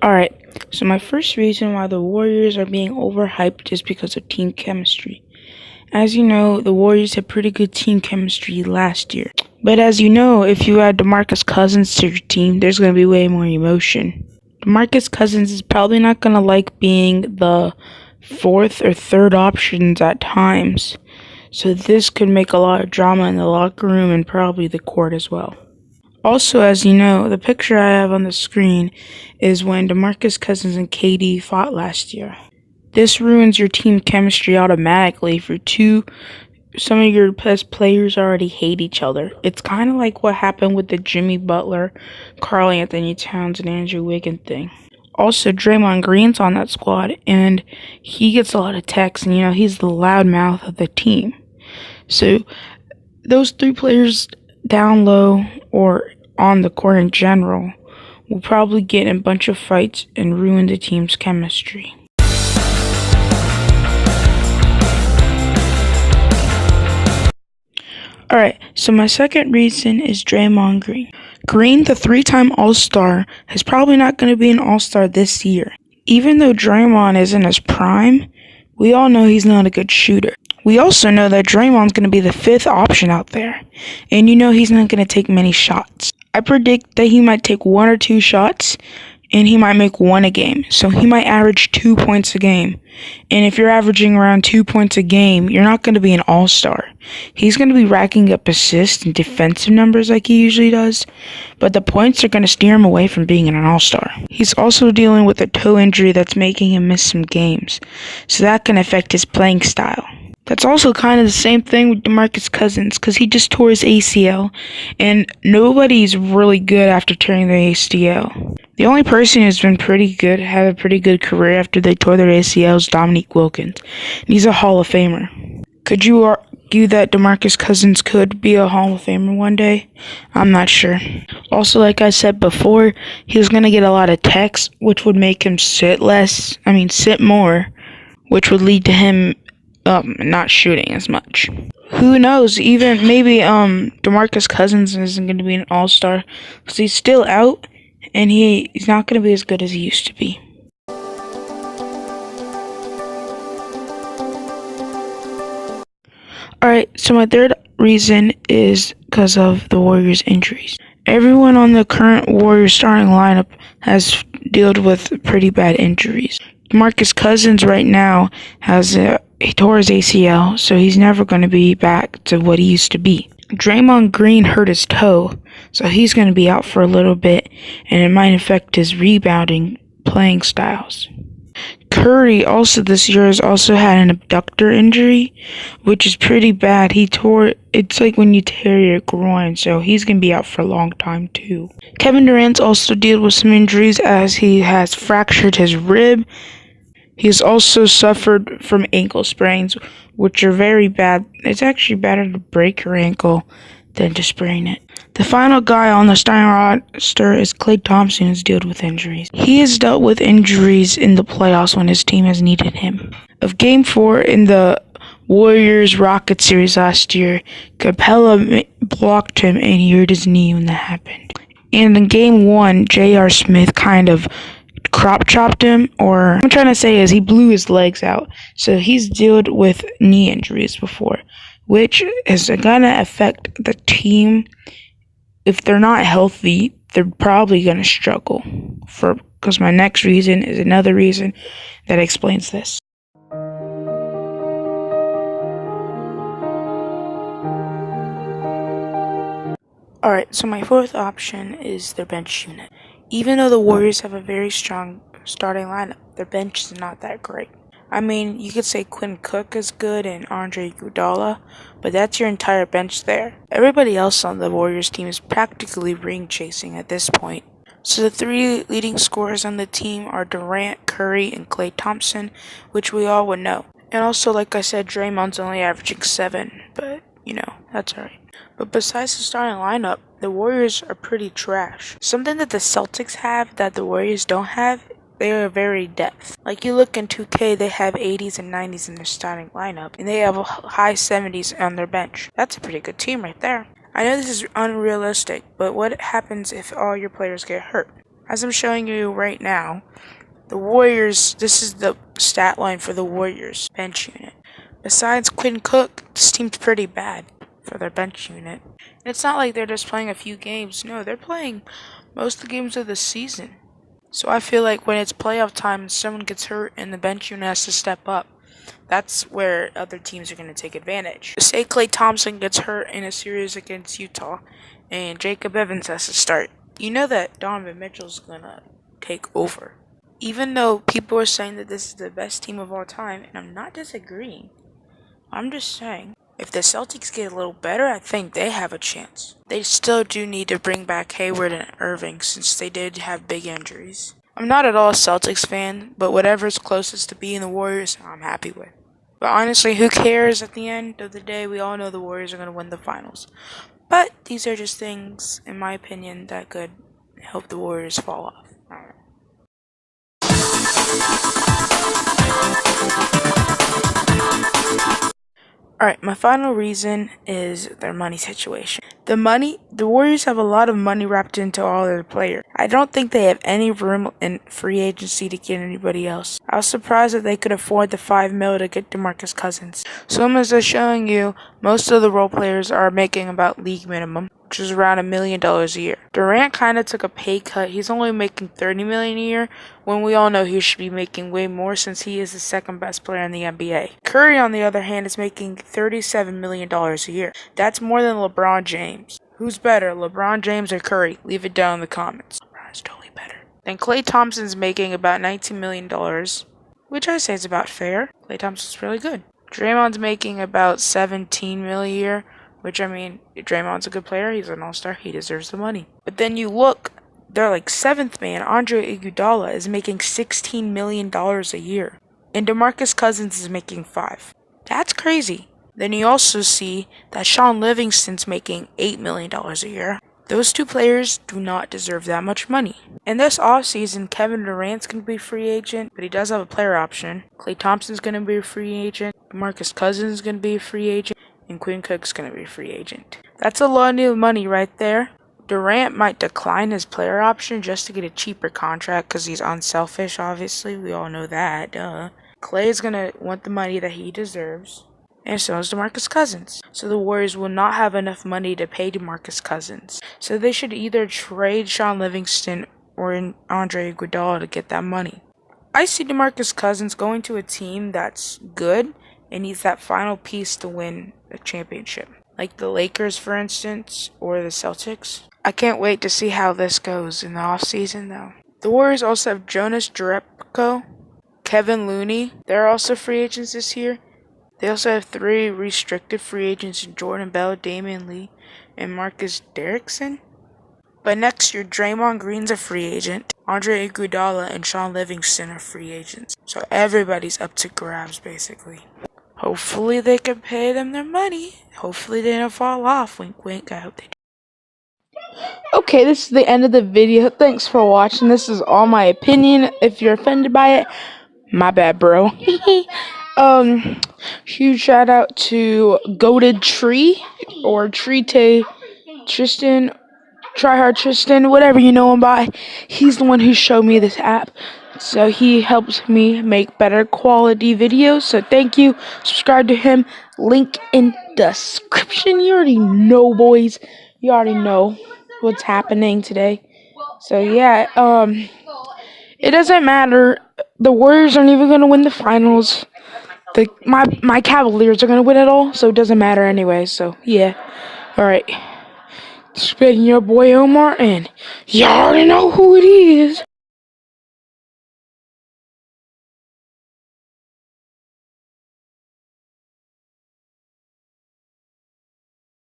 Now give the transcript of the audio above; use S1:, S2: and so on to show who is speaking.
S1: Alright, so my first reason why the Warriors are being overhyped is because of team chemistry. As you know, the Warriors had pretty good team chemistry last year. But as you know, if you add DeMarcus Cousins to your team, there's going to be way more emotion. DeMarcus Cousins is probably not going to like being the fourth or third options at times. So this could make a lot of drama in the locker room and probably the court as well. Also, as you know, the picture I have on the screen is when DeMarcus Cousins and KD fought last year. This ruins your team chemistry automatically if some of your best players already hate each other. It's kind of like what happened with the Jimmy Butler, Karl Anthony Towns, and Andrew Wiggins thing. Also, Draymond Green's on that squad, and he gets a lot of texts, and he's the loudmouth of the team. So, those three players down low or on the court in general will probably get in a bunch of fights and ruin the team's chemistry. Alright, so my second reason is Draymond Green. Green, the three-time All-Star, is probably not going to be an All-Star this year. Even though Draymond is in his prime, we all know he's not a good shooter. We also know that Draymond's going to be the fifth option out there, and he's not going to take many shots. I predict that he might take one or two shots, and he might make one a game. So he might average 2 points a game. And if you're averaging around 2 points a game, you're not going to be an all-star. He's going to be racking up assists and defensive numbers like he usually does, but the points are going to steer him away from being an all-star. He's also dealing with a toe injury that's making him miss some games, so that can affect his playing style. That's also kind of the same thing with DeMarcus Cousins, because he just tore his ACL, and nobody's really good after tearing their ACL. The only person who's been pretty good, had a pretty good career after they tore their ACL is Dominique Wilkins, and he's a Hall of Famer. Could you argue that DeMarcus Cousins could be a Hall of Famer one day? I'm not sure. Also, like I said before, he was going to get a lot of texts, which would make him sit more, which would lead to him not shooting as much. Who knows? Even maybe DeMarcus Cousins isn't going to be an all-star because he's still out and he's not going to be as good as he used to be. Alright, so my third reason is because of the Warriors' injuries. Everyone on the current Warriors starting lineup has dealt with pretty bad injuries. DeMarcus Cousins right now he tore his ACL, so he's never going to be back to what he used to be. Draymond Green hurt his toe, so he's going to be out for a little bit, and it might affect his rebounding playing styles. Curry also this year has also had an abductor injury, which is pretty bad. It's like when you tear your groin, so he's going to be out for a long time too. Kevin Durant's also dealt with some injuries as he has fractured his rib. He's also suffered from ankle sprains, which are very bad. It's actually better to break your ankle than to sprain it. The final guy on the starting roster is Klay Thompson, who's dealt with injuries. He has dealt with injuries in the playoffs when his team has needed him. Of Game 4 in the Warriors-Rockets series last year, Capella blocked him and he hurt his knee when that happened. And in Game 1, J.R. Smith kind of crop chopped him, or what I'm trying to say is he blew his legs out. So he's dealt with knee injuries before, which is going to affect the team. If they're not healthy, they're probably going to struggle. Because my next reason is another reason that explains this. Alright, so my fourth option is their bench unit. Even though the Warriors have a very strong starting lineup, their bench is not that great. I mean, you could say Quinn Cook is good and Andre Iguodala, but that's your entire bench there. Everybody else on the Warriors team is practically ring chasing at this point. So the three leading scorers on the team are Durant, Curry, and Klay Thompson, which we all would know. And also, like I said, Draymond's only averaging 7, but that's alright. But besides the starting lineup, the Warriors are pretty trash. Something that the Celtics have that the Warriors don't have, they are very depth. Like you look in 2K, they have 80s and 90s in their starting lineup, and they have high 70s on their bench. That's a pretty good team right there. I know this is unrealistic, but what happens if all your players get hurt? As I'm showing you right now, the Warriors, this is the stat line for the Warriors bench unit. Besides Quinn Cook, this team's pretty bad for their bench unit. And it's not like they're just playing a few games. No, they're playing most of the games of the season. So I feel like when it's playoff time and someone gets hurt and the bench unit has to step up, that's where other teams are going to take advantage. Say Klay Thompson gets hurt in a series against Utah and Jacob Evans has to start. You know that Donovan Mitchell's going to take over. Even though people are saying that this is the best team of all time, and I'm not disagreeing. I'm just saying, if the Celtics get a little better, I think they have a chance. They still do need to bring back Hayward and Irving since they did have big injuries. I'm not at all a Celtics fan, but whatever's closest to being the Warriors, I'm happy with. But honestly, who cares at the end of the day? We all know the Warriors are going to win the finals. But these are just things, in my opinion, that could help the Warriors fall off. Alright, my final reason is their money situation. The Warriors have a lot of money wrapped into all their players. I don't think they have any room in free agency to get anybody else. I was surprised that they could afford the $5 million to get DeMarcus Cousins. So I'm just showing you, most of the role players are making about league minimum, which is around $1 million a year. Durant kind of took a pay cut. He's only making $30 million a year, when we all know he should be making way more since he is the second best player in the NBA. Curry, on the other hand, is making $37 million a year. That's more than LeBron James. Who's better, LeBron James or Curry? Leave it down in the comments. LeBron's totally better. Then Klay Thompson's making about $19 million, which I say is about fair. Klay Thompson's really good. Draymond's making about $17 million a year, which, I mean, Draymond's a good player. He's an all-star. He deserves the money. But then you look, they're like seventh man. Andre Iguodala is making $16 million a year. And DeMarcus Cousins is making $5 million. That's crazy. Then you also see that Sean Livingston's making $8 million a year. Those two players do not deserve that much money. In this offseason, Kevin Durant's going to be a free agent, but he does have a player option. Klay Thompson's going to be a free agent. DeMarcus Cousins is going to be a free agent. And Quinn Cook's going to be a free agent. That's a lot of money right there. Durant might decline his player option just to get a cheaper contract because he's unselfish, obviously. We all know that, duh. Klay is going to want the money that he deserves. And so is DeMarcus Cousins. So the Warriors will not have enough money to pay DeMarcus Cousins. So they should either trade Sean Livingston or Andre Iguodala to get that money. I see DeMarcus Cousins going to a team that's good and needs that final piece to win a championship. Like the Lakers, for instance, or the Celtics. I can't wait to see how this goes in the offseason, though. The Warriors also have Jonas Jerebko, Kevin Looney. They're also free agents this year. They also have 3 restricted free agents: Jordan Bell, Damian Lee, and Marcus Derrickson. But next year, Draymond Green's a free agent. Andre Iguodala and Sean Livingston are free agents. So everybody's up to grabs, basically. Hopefully they can pay them their money. Hopefully they don't fall off. Wink, wink. I hope they do. Okay, this is the end of the video. Thanks for watching. This is all my opinion. If you're offended by it, my bad, bro. Huge shout out to Goated Tree or Trite Tristan, Tryhard Tristan, whatever you know him by. He's the one who showed me this app. So he helps me make better quality videos. So thank you. Subscribe to him. Link in description. You already know, boys. You already know what's happening today. So yeah, it doesn't matter. The Warriors aren't even gonna win the finals. My Cavaliers are gonna win it all, so it doesn't matter anyway. So yeah, all right. It's been your boy Omar, and you already know who it is.